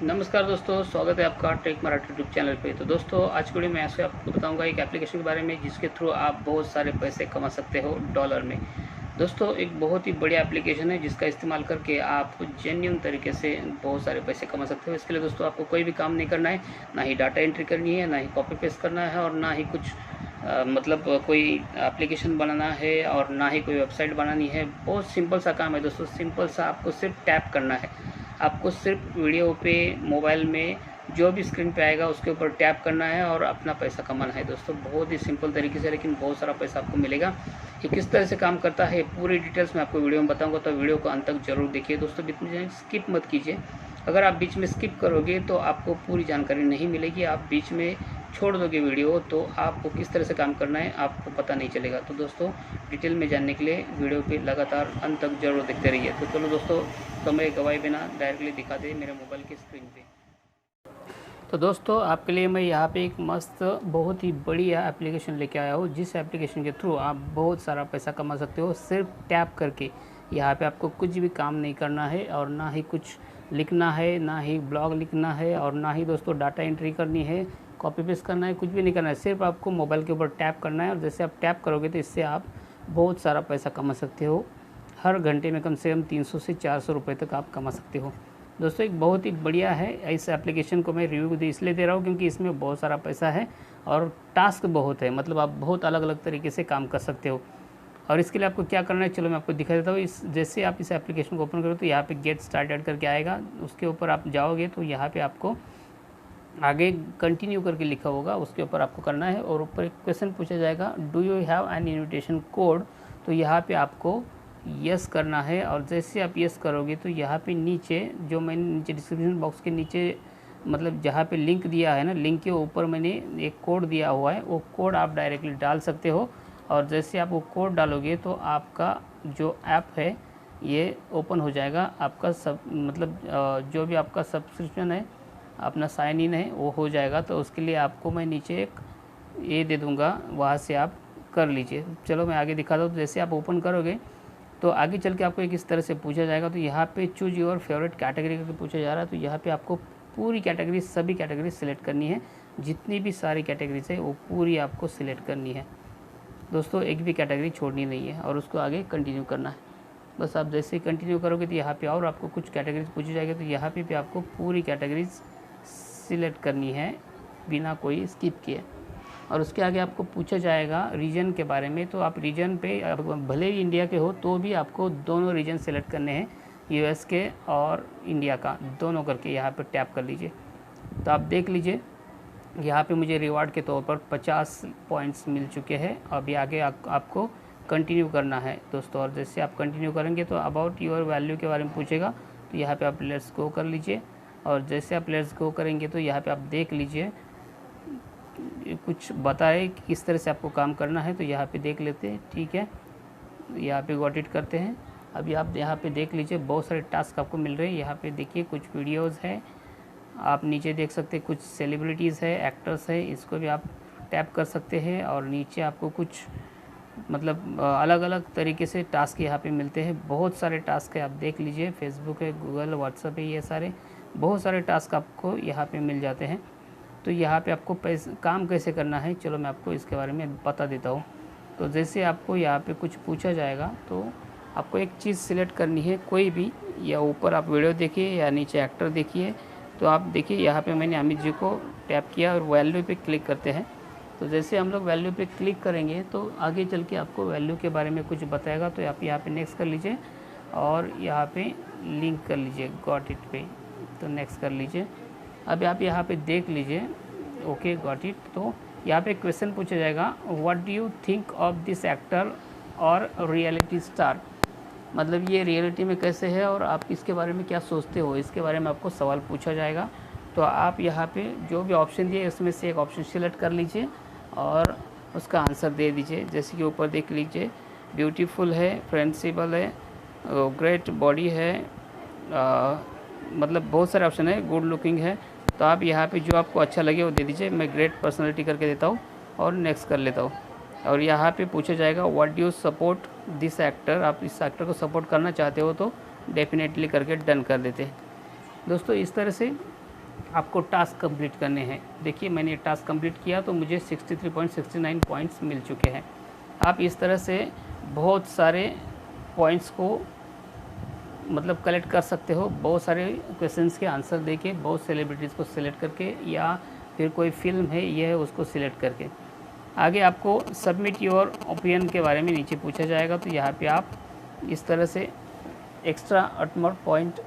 नमस्कार दोस्तों, स्वागत है आपका टेक मराठी यूट्यूब चैनल पे। तो दोस्तों, आज की वीडियो में ऐसे आपको बताऊंगा एक एप्लीकेशन के बारे में जिसके थ्रू आप बहुत सारे पैसे कमा सकते हो डॉलर में। दोस्तों, एक बहुत ही बढ़िया एप्लीकेशन है जिसका इस्तेमाल करके आप जेन्युइन तरीके से बहुत सारे पैसे कमा सकते हो। इसके लिए दोस्तों आपको कोई भी काम नहीं करना है, ना ही डाटा एंट्री करनी है, ना ही कॉपी पेस्ट करना है और ना ही कुछ कोई एप्लीकेशन बनाना है और ना ही कोई वेबसाइट बनानी है। बहुत सिंपल सा काम है दोस्तों, सिंपल सा। आपको सिर्फ टैप करना है। आपको सिर्फ वीडियो पे मोबाइल में जो भी स्क्रीन पे आएगा उसके ऊपर टैप करना है और अपना पैसा कमाना है दोस्तों। बहुत ही सिंपल तरीके से, लेकिन बहुत सारा पैसा आपको मिलेगा। ये किस तरह से काम करता है पूरी डिटेल्स मैं आपको वीडियो में बताऊंगा, तो वीडियो को अंत तक जरूर देखिए दोस्तों। बीच में स्किप मत कीजिए। अगर आप बीच में स्किप करोगे तो आपको पूरी जानकारी नहीं मिलेगी। आप बीच में छोड़ दोगे वीडियो तो आपको किस तरह से काम करना है आपको पता नहीं चलेगा। तो दोस्तों, डिटेल में जानने के लिए वीडियो पे लगातार अंत तक जरूर देखते रहिए। तो चलो दोस्तों, समय गवाए बिना डायरेक्टली दिखा दे मेरे मोबाइल की स्क्रीन पे। तो दोस्तों, आपके लिए मैं यहाँ पे एक मस्त बहुत ही बढ़िया एप्लीकेशन लेके आया हूँ, जिस एप्लीकेशन के थ्रू आप बहुत सारा पैसा कमा सकते हो सिर्फ टैप करके। यहाँ पे आपको कुछ भी काम नहीं करना है और ना ही कुछ लिखना है, ना ही ब्लॉग लिखना है और ना ही दोस्तों डाटा एंट्री करनी है, कॉपी पेस्ट करना है, कुछ भी नहीं करना है। सिर्फ आपको मोबाइल के ऊपर टैप करना है और जैसे आप टैप करोगे तो इससे आप बहुत सारा पैसा कमा सकते हो। हर घंटे में कम से कम 300 से 400 रुपये तक आप कमा सकते हो। दोस्तों, एक बहुत ही बढ़िया है। इस एप्लीकेशन को मैं रिव्यू इसलिए दे रहा हूँ क्योंकि इसमें बहुत सारा पैसा है और टास्क बहुत है। मतलब आप बहुत अलग अलग तरीके से काम कर सकते हो। और इसके लिए आपको क्या करना है, चलो मैं आपको दिखा देता हूँ। जैसे आप इस एप्लीकेशन को ओपन करो तो यहाँ पे गेट स्टार्टेड करके आएगा। उसके ऊपर आप जाओगे तो यहाँ पे आपको आगे कंटिन्यू करके लिखा होगा, उसके ऊपर आपको करना है। और ऊपर एक क्वेश्चन पूछा जाएगा, do you have an invitation code. तो यहाँ पे आपको यस करना है। और जैसे आप यस करोगे तो यहाँ पे नीचे जो मैंने नीचे डिस्क्रिप्शन बॉक्स के नीचे मतलब जहाँ पे लिंक दिया है ना, लिंक के ऊपर मैंने एक कोड दिया हुआ है, वो कोड आप डायरेक्टली डाल सकते हो। और जैसे आप वो कोड डालोगे तो आपका जो ऐप है ये ओपन हो जाएगा। आपका जो भी आपका सब्सक्रिप्शन है, अपना साइन इन है, वो हो जाएगा। तो उसके लिए आपको मैं नीचे एक ये दे दूँगा, वहाँ से आप कर लीजिए। चलो मैं आगे दिखाता हूँ। तो जैसे आप ओपन करोगे तो आगे चल के आपको एक इस तरह से पूछा जाएगा। तो यहाँ पे चूज योर फेवरेट कैटेगरी करके पूछा जा रहा है। तो यहाँ पे आपको पूरी कैटेगरी, सभी कैटेगरी सिलेक्ट करनी है। जितनी भी सारी कैटेगरीज है वो पूरी आपको सिलेक्ट करनी है दोस्तों, एक भी कैटेगरी छोड़नी नहीं है। और उसको आगे कंटिन्यू करना है। बस आप जैसे ही कंटिन्यू करोगे तो यहाँ पे और आपको कुछ कैटेगरीज पूछी जाएगी। तो यहाँ पे भी आपको पूरी कैटेगरीज सिलेक्ट करनी है बिना कोई स्किप किए। और उसके आगे आपको पूछा जाएगा रीजन के बारे में। तो आप रीजन पे भले ही इंडिया के हो तो भी आपको दोनों रीजन सेलेक्ट करने हैं, यूएस के और इंडिया का दोनों करके यहाँ पे टैप कर लीजिए। तो आप देख लीजिए यहाँ पे मुझे रिवार्ड के तौर पर 50 पॉइंट्स मिल चुके हैं। अभी आगे आपको कंटिन्यू करना है दोस्तों। और जैसे आप कंटिन्यू करेंगे तो अबाउट योर वैल्यू के बारे में पूछेगा। तो यहाँ पे आप लेट्स गो कर लीजिए। और जैसे आप लेट्स गो करेंगे तो यहाँ पे आप देख लीजिए कुछ बताए कि किस तरह से आपको काम करना है। तो यहाँ पे देख लेते हैं, ठीक है। यहाँ पे गॉट इट करते हैं। अभी आप यहाँ पे देख लीजिए बहुत सारे टास्क आपको मिल रहे हैं। यहाँ पे देखिए कुछ वीडियोस है, आप नीचे देख सकते हैं कुछ सेलिब्रिटीज़ है, एक्टर्स है, इसको भी आप टैप कर सकते हैं। और नीचे आपको कुछ अलग अलग तरीके से टास्क यहाँ पे मिलते हैं। बहुत सारे टास्क है, आप देख लीजिए। फेसबुक है, गूगल, व्हाट्सएप है, ये सारे बहुत सारे टास्क आपको यहाँ पे मिल जाते हैं। तो यहाँ पे आपको काम कैसे करना है, चलो मैं आपको इसके बारे में बता देता हूँ। तो जैसे आपको यहाँ पे कुछ पूछा जाएगा तो आपको एक चीज़ सिलेक्ट करनी है कोई भी, या ऊपर आप वीडियो देखिए या नीचे एक्टर देखिए। तो आप देखिए यहाँ पे मैंने अमित जी को टैप किया और वैल्यू पे क्लिक करते हैं। तो जैसे हम लोग वैल्यू पे क्लिक करेंगे तो आगे चल के आपको वैल्यू के बारे में कुछ बताएगा। तो आप यहाँ पे नेक्स्ट कर लीजिए और यहाँ पे लिंक कर लीजिए गॉट इट पे। तो नेक्स्ट कर लीजिए। अब आप यहाँ पे देख लीजिए, ओके गॉट इट। तो यहाँ पे क्वेश्चन पूछा जाएगा, what do you think of this actor और रियलिटी स्टार। मतलब ये रियलिटी में कैसे है और आप इसके बारे में क्या सोचते हो, इसके बारे में आपको सवाल पूछा जाएगा। तो आप यहाँ पे जो भी ऑप्शन दिए उसमें से एक ऑप्शन सिलेक्ट कर लीजिए और उसका आंसर दे दीजिए। जैसे कि ऊपर देख लीजिए, ब्यूटीफुल है, फ्रेंडशिपल है, ग्रेट बॉडी है, बहुत सारे ऑप्शन है, गुड लुकिंग है। तो आप यहाँ पे जो आपको अच्छा लगे वो दे दीजिए। मैं ग्रेट पर्सनालिटी करके देता हूँ और नेक्स्ट कर लेता हूँ। और यहाँ पे पूछा जाएगा what do you support this actor. आप इस एक्टर को सपोर्ट करना चाहते हो तो डेफिनेटली करके डन कर देते हैं दोस्तों। इस तरह से आपको टास्क कंप्लीट करने हैं। देखिए मैंने टास्क कंप्लीट किया तो मुझे 63.69 पॉइंट्स मिल चुके हैं। आप इस तरह से बहुत सारे पॉइंट्स को मतलब कलेक्ट कर सकते हो, बहुत सारे क्वेश्चंस के आंसर देके, बहुत सेलिब्रिटीज़ को सिलेक्ट करके, या फिर कोई फिल्म है ये है उसको सिलेक्ट करके। आगे आपको सबमिट योर ओपिनियन के बारे में नीचे पूछा जाएगा, तो यहाँ पे आप इस तरह से एक्स्ट्रा अटमोस्ट पॉइंट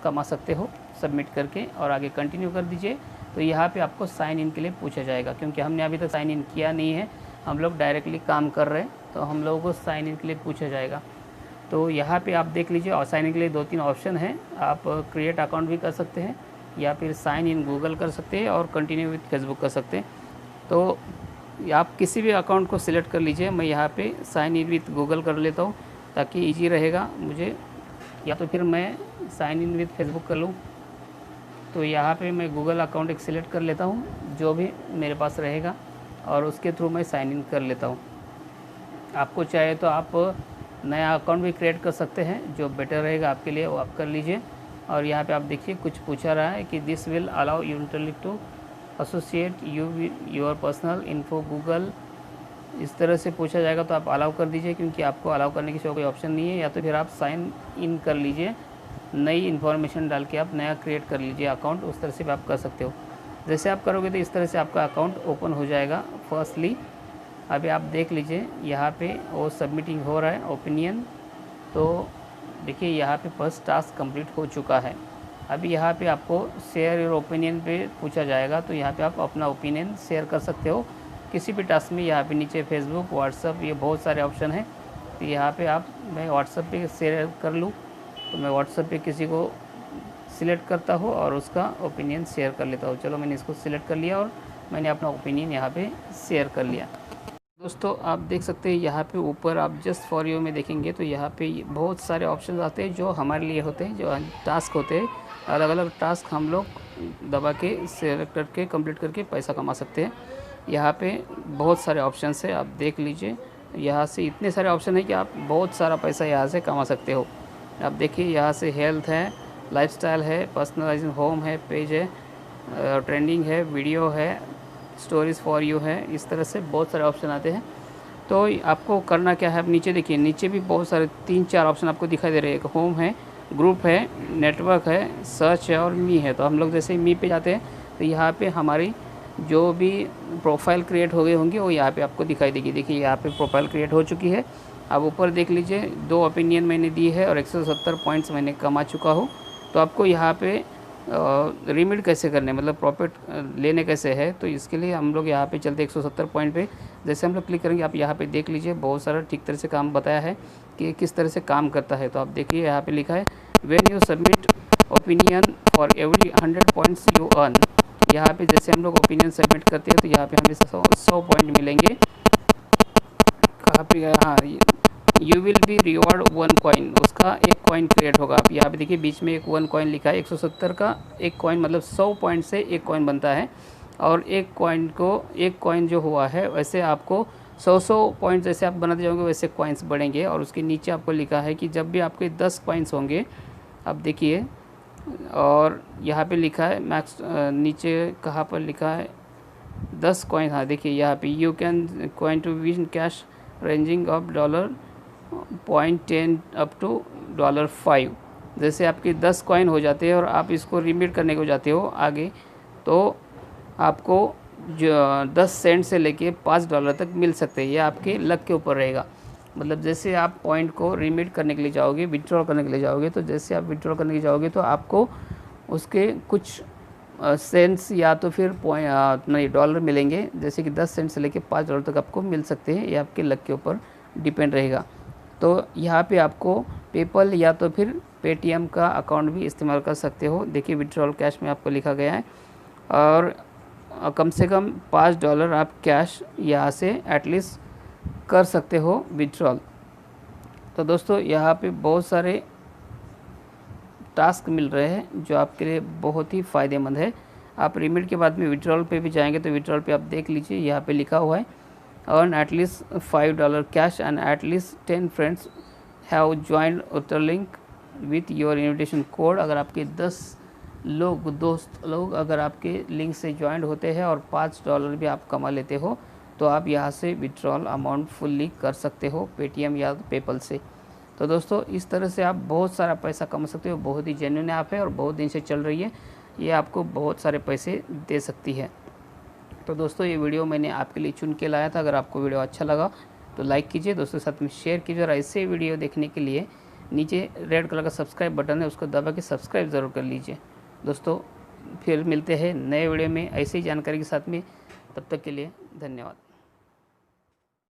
कमा सकते हो सबमिट करके, और आगे कंटिन्यू कर दीजिए। तो यहाँ पे आपको साइन इन के लिए पूछा जाएगा, क्योंकि हमने अभी तक साइन इन किया नहीं है, हम लोग डायरेक्टली काम कर रहे हैं, तो हम लोगों को साइन इन के लिए पूछा जाएगा। तो यहाँ पे आप देख लीजिए, और साइन इन के लिए 2-3 ऑप्शन हैं। आप क्रिएट अकाउंट भी कर सकते हैं, या फिर साइन इन गूगल कर सकते हैं, और कंटिन्यू विथ फेसबुक कर सकते हैं। तो आप किसी भी अकाउंट को सिलेक्ट कर लीजिए। मैं यहाँ पे साइन इन विथ गूगल कर लेता हूँ ताकि इजी रहेगा मुझे, या तो फिर मैं साइन इन विथ फेसबुक कर लूँ। तो यहाँ पे मैं गूगल अकाउंट एक सिलेक्ट कर लेता हूँ जो भी मेरे पास रहेगा, और उसके थ्रू मैं साइन इन कर लेता हूँ। आपको चाहे तो आप नया अकाउंट भी क्रिएट कर सकते हैं, जो बेटर रहेगा आपके लिए वो आप कर लीजिए। और यहाँ पे आप देखिए कुछ पूछा रहा है कि this will allow you to associate your personal info Google, इस तरह से पूछा जाएगा तो आप अलाउ कर दीजिए, क्योंकि आपको अलाउ करने की कोई ऑप्शन नहीं है। या तो फिर आप साइन इन कर लीजिए, नई इन्फॉर्मेशन डाल के आप नया क्रिएट कर लीजिए अकाउंट, उस तरह से भी आप कर सकते हो। जैसे आप करोगे तो इस तरह से आपका अकाउंट ओपन हो जाएगा। फर्स्टली अभी आप देख लीजिए यहाँ पे वो सबमिटिंग हो रहा है ओपिनियन। तो देखिए यहाँ पे फर्स्ट टास्क कंप्लीट हो चुका है। अभी यहाँ पे आपको शेयर योर ओपिनियन पे पूछा जाएगा, तो यहाँ पे आप अपना ओपिनियन शेयर कर सकते हो किसी भी टास्क में। यहाँ पे नीचे फेसबुक, व्हाट्सअप, ये बहुत सारे ऑप्शन हैं। तो यहाँ पे आप, मैं व्हाट्सअप पे शेयर कर लूँ तो मैं व्हाट्सअप पे किसी को सिलेक्ट करता हूँ और उसका ओपिनियन शेयर कर लेता हूँ। चलो मैंने इसको सिलेक्ट कर लिया और मैंने अपना ओपिनियन यहाँ पे शेयर कर लिया। दोस्तों आप देख सकते हैं यहाँ पे ऊपर आप जस्ट फॉर यू में देखेंगे तो यहाँ पे बहुत सारे ऑप्शन आते हैं जो हमारे लिए होते हैं, जो टास्क होते हैं। अलग अलग टास्क हम लोग दबा के सेलेक्ट करके कंप्लीट करके पैसा कमा सकते हैं। यहाँ पे बहुत सारे ऑप्शन है, आप देख लीजिए। यहाँ से इतने सारे ऑप्शन है कि आप बहुत सारा पैसा यहाँ से कमा सकते हो। आप देखिए यहाँ से हेल्थ है, लाइफस्टाइल है, पर्सनलाइजिंग होम है, पेज है, ट्रेंडिंग है, वीडियो है, स्टोरीज़ फॉर यू है। इस तरह से बहुत सारे ऑप्शन आते हैं। तो आपको करना क्या है, आप नीचे देखिए, नीचे भी बहुत सारे 3-4 ऑप्शन आपको दिखाई दे रहे हैं। एक होम है, ग्रुप है, नेटवर्क है, सर्च है और मी है। तो हम लोग जैसे मी पे जाते हैं तो यहाँ पे हमारी जो भी प्रोफाइल क्रिएट हो गए होंगे वो यहाँ पे आपको दिखाई देगी। देखिए यहाँ पे प्रोफाइल क्रिएट हो चुकी है। आप ऊपर देख लीजिए, 2 ओपिनियन मैंने दी है और 170 पॉइंट्स मैंने कमा चुका हूँ। तो आपको यहाँ पे रिमिट कैसे करने, मतलब प्रॉफिट लेने कैसे है, तो इसके लिए हम लोग यहाँ पे चलते 170 पॉइंट पे। जैसे हम लोग क्लिक करेंगे, आप यहाँ पे देख लीजिए बहुत सारा ठीक तरह से काम बताया है कि किस तरह से काम करता है। तो आप देखिए यहाँ पे लिखा है when you submit opinion for every 100 points you earn. यहाँ पे जैसे हम लोग ओपिनियन सबमिट करते हैं तो यहाँ पे हमें 100 पॉइंट मिलेंगे। कहाँ पे गया, हाँ, you will be reward 1 coin, उसका 1 कॉइन क्रिएट होगा। आप यहाँ पे देखिए बीच में एक 1 कॉइन लिखा है। 170 का 1 कॉइन मतलब 100 पॉइंट से 1 कॉइन बनता है। और 1 कॉइन जो हुआ है वैसे आपको 100 पॉइंट जैसे आप बनाते जाओगे वैसे कॉइन्स बढ़ेंगे। और उसके नीचे आपको लिखा है कि जब भी आपके 10 कॉइन्स होंगे, आप देखिए, और यहाँ पे लिखा है मैक्स, नीचे कहाँ पर लिखा है 10 कॉइन, हाँ देखिए यहाँ पे you can coin to win cash ranging of $0.10 up to $5। जैसे आपके 10 कॉइन हो जाते हैं और आप इसको रिमिट करने को जाते हो आगे, तो आपको जो 10 सेंट से लेके $5 तक मिल सकते हैं। ये आपके लक के ऊपर रहेगा। मतलब जैसे आप पॉइंट को रिमिट करने के लिए जाओगे, विड्रॉल करने के लिए जाओगे, तो जैसे आप विड्रॉल करने के लिए जाओगे तो आपको उसके कुछ सेंट्स या तो फिर नहीं डॉलर मिलेंगे। जैसे कि 10 सेंट से लेके $5 तक आपको मिल सकते हैं। ये आपके लक के ऊपर डिपेंड रहेगा। तो यहाँ पे आपको पेपल या तो फिर पेटीएम का अकाउंट भी इस्तेमाल कर सकते हो। देखिए विड्रॉल कैश में आपको लिखा गया है, और कम से कम $5 आप कैश यहाँ से एटलीस्ट कर सकते हो विड्रॉल। तो दोस्तों यहाँ पे बहुत सारे टास्क मिल रहे हैं जो आपके लिए बहुत ही फ़ायदेमंद है। आप रिमिट के बाद में विड्रॉल पे भी जाएंगे तो विड्रॉल पे आप देख लीजिए, यहाँ पे लिखा हुआ है earn at least $5 cash and at least 10 friends have joined Utterlink with your invitation code। अगर आपके 10 दोस्त लोग अगर आपके लिंक से ज्वाइंट होते हैं और $5 भी आप कमा लेते हो तो आप यहाँ से विड्रॉल अमाउंट फुल्ली कर सकते हो पेटीएम या पेपल से। तो दोस्तों इस तरह से आप बहुत सारा पैसा कमा सकते हो। बहुत ही जेन्युइन ऐप है और बहुत दिन से चल रही है। ये आपको बहुत सारे पैसे दे सकती है। तो दोस्तों ये वीडियो मैंने आपके लिए चुन के लाया था। अगर आपको वीडियो अच्छा लगा तो लाइक कीजिए, दोस्तों के साथ में शेयर कीजिए और ऐसे वीडियो देखने के लिए नीचे रेड कलर का सब्सक्राइब बटन है, उसको दबा के सब्सक्राइब ज़रूर कर लीजिए। दोस्तों फिर मिलते हैं नए वीडियो में ऐसी ही जानकारी के साथ में। तब तक के लिए धन्यवाद।